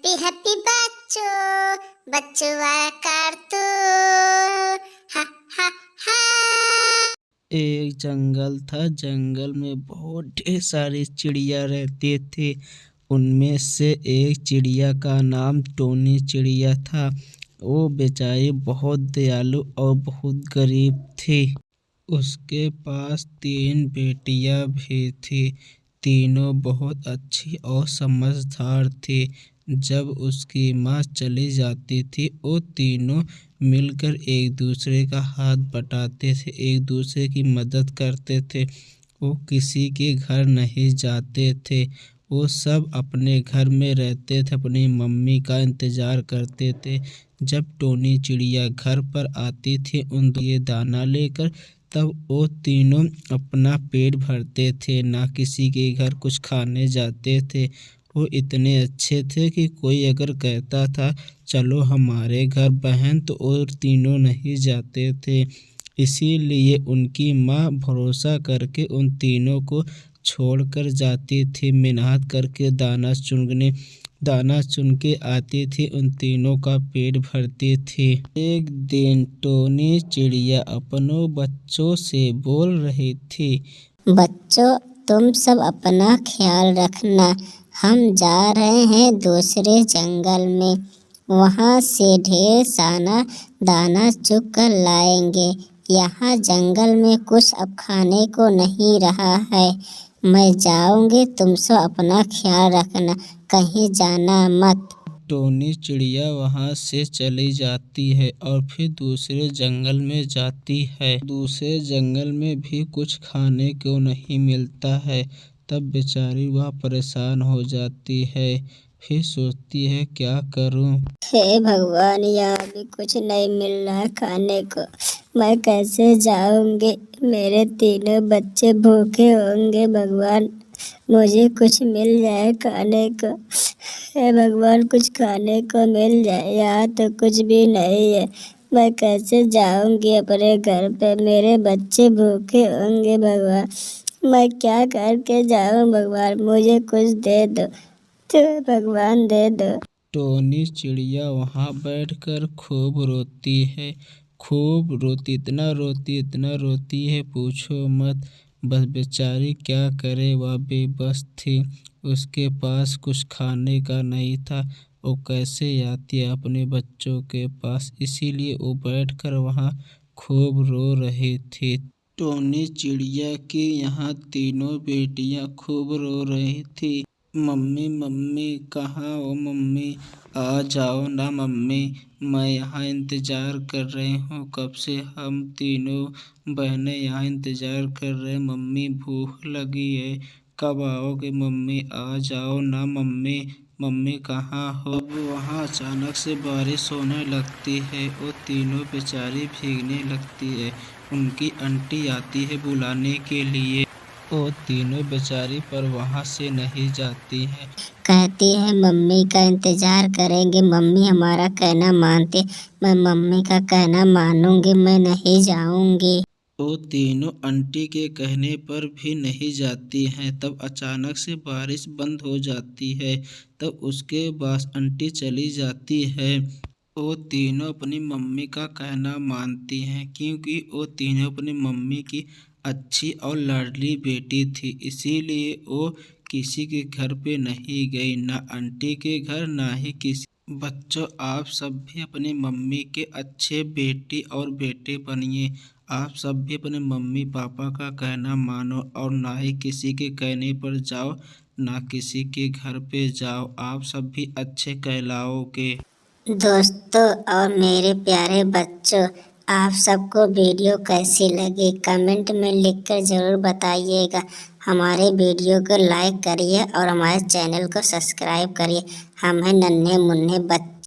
Happy बच्चों, बच्चों वाला कार्टून। हा हा हा। एक जंगल था। जंगल में बहुत ढेर सारी चिड़िया रहती थी। उनमें से एक चिड़िया का नाम टोनी चिड़िया था। वो बेचारी बहुत दयालु और बहुत गरीब थी। उसके पास 3 बेटियां भी थी। तीनों बहुत अच्छी और समझदार थी। जब उसकी माँ चली जाती थी वो तीनों मिलकर एक दूसरे का हाथ बटाते थे, एक दूसरे की मदद करते थे। वो किसी के घर नहीं जाते थे। वो सब अपने घर में रहते थे, अपनी मम्मी का इंतज़ार करते थे। जब टोनी चिड़िया घर पर आती थी उन ये दाना लेकर, तब वो तीनों अपना पेट भरते थे, ना किसी के घर कुछ खाने जाते थे। वो इतने अच्छे थे कि कोई अगर कहता था चलो हमारे घर बहन, तो और तीनों नहीं जाते थे। इसीलिए उनकी माँ भरोसा करके उन तीनों को छोड़कर जाती थी। मेहनत करके दाना चुन के आती थी, उन तीनों का पेट भरती थी। एक दिन टोनी चिड़िया अपनों बच्चों से बोल रही थी, बच्चों, तुम सब अपना ख्याल रखना। हम जा रहे हैं दूसरे जंगल में। वहाँ से ढेर सारा दाना चुग कर लाएंगे। यहाँ जंगल में कुछ अब खाने को नहीं रहा है। मैं जाऊंगी, तुम सब अपना ख्याल रखना, कहीं जाना मत। टोनी चिड़िया वहाँ से चली जाती है और फिर दूसरे जंगल में जाती है। दूसरे जंगल में भी कुछ खाने को नहीं मिलता है। तब बेचारी वह परेशान हो जाती है। फिर सोचती है क्या करूं। हे भगवान, यहाँ भी कुछ नहीं मिल रहा है खाने को। मैं कैसे जाऊंगी? मेरे तीनों बच्चे भूखे होंगे। भगवान, मुझे कुछ मिल जाए खाने को। हे भगवान, कुछ खाने को मिल जाए। यहाँ तो कुछ भी नहीं है। मैं कैसे जाऊंगी अपने घर पे? मेरे बच्चे भूखे होंगे। भगवान, मैं क्या करके जाऊं? भगवान, मुझे कुछ दे दो, तो भगवान दे दो। टोनी चिड़िया वहाँ बैठकर खूब रोती है। खूब रोती, इतना रोती है पूछो मत। बस बेचारी क्या करे, वह बेबस थी। उसके पास कुछ खाने का नहीं था। वो कैसे आती है अपने बच्चों के पास, इसीलिए वो बैठकर वहाँ खूब रो रही थी। टोनी चिड़िया की यहाँ तीनों बेटियाँ खूब रो रही थी। मम्मी मम्मी कहाँ हो मम्मी, आ जाओ ना मम्मी, मैं यहाँ इंतज़ार कर रही हूँ कब से। हम तीनों बहनें यहाँ इंतज़ार कर रहे हैं। मम्मी भूख लगी है, कब आओगे मम्मी, आ जाओ ना मम्मी, मम्मी कहाँ हो। अब वहाँ अचानक से बारिश होने लगती है। वो तीनों बेचारी भीगने लगती है। उनकी आंटी आती है बुलाने के लिए। वो तीनों बेचारी पर वहाँ से नहीं जाती हैं। कहती है मम्मी का इंतजार करेंगे, मम्मी हमारा कहना मानते। मैं मम्मी का कहना मानूंगी, मैं नहीं जाऊंगी। वो तीनों आंटी के कहने पर भी नहीं जाती हैं। तब अचानक से बारिश बंद हो जाती है। तब उसके बाद आंटी चली जाती है। वो तीनों अपनी मम्मी का कहना मानती हैं, क्योंकि वो तीनों अपनी मम्मी की अच्छी और लाडली बेटी थी। इसीलिए वो किसी के घर पे नहीं गई, ना आंटी के घर ना ही किसी। बच्चों, आप सब भी अपनी मम्मी के अच्छे बेटी और बेटे बनिए। आप सब भी अपने मम्मी पापा का कहना मानो और ना ही किसी के कहने पर जाओ, ना किसी के घर पे जाओ। आप सब भी अच्छे कहलाओगे। दोस्तों और मेरे प्यारे बच्चों, आप सबको वीडियो कैसी लगी कमेंट में लिखकर ज़रूर बताइएगा। हमारे वीडियो को लाइक करिए और हमारे चैनल को सब्सक्राइब करिए। हम हैं नन्हे मुन्ने बच्चे।